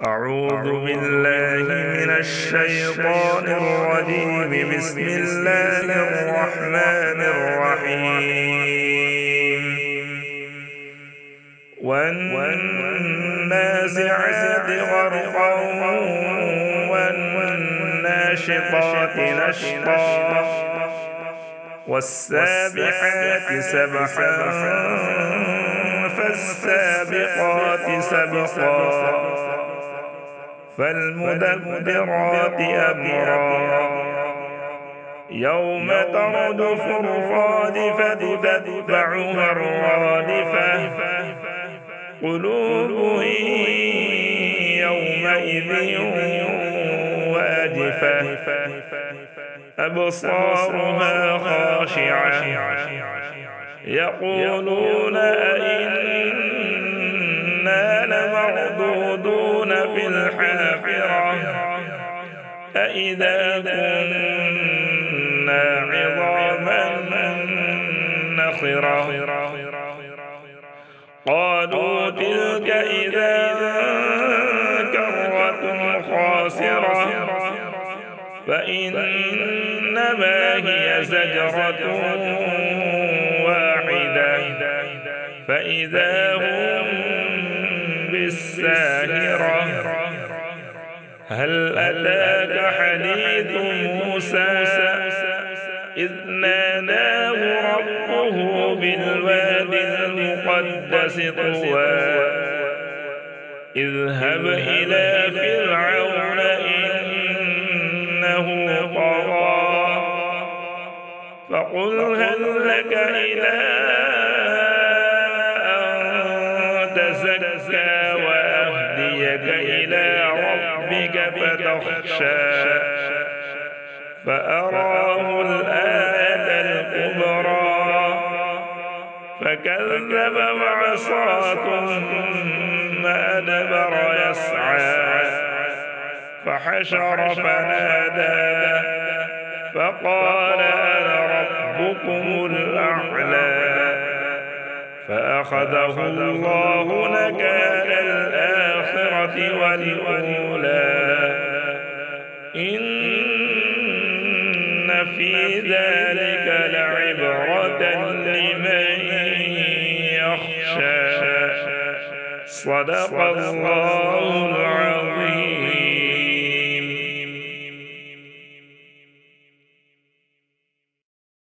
أعوذ بالله من الشيطان الرجيم. بسم الله الرحمن الرحيم. والنازعات غرقا والناشطات نشطا والسابحات سبحا فالسابقات سبقا فالمدبرات أمرا يوم ترجف الرادفة تتبعها الرادفة قلوب يومئذ واجفة أبصارها خاشعة يقولون أئنا لمردودون في الحافرة أئذا كنا عظاما نخرة قالوا تلك إذا كرة خاسرة فإنما هي زجرة واحدة فإذا هم بالساهرة هل أتاك حديث موسى إذ ناداه ربه بالواد المقدس طوى اذهب إلى فرعون إنه طغى فقل هل لك إلى أن تزكى وأهديك إلى ربك فتخشى فأراه الآية الكبرى فكذب وعصى ثم أدبر يسعى فحشر فنادى فقال أنا ربكم الأعلى فأخذه الله نكال الآخرة والأولى إن في ذلك لعبرة لمن يخشى صدق الله العظيم.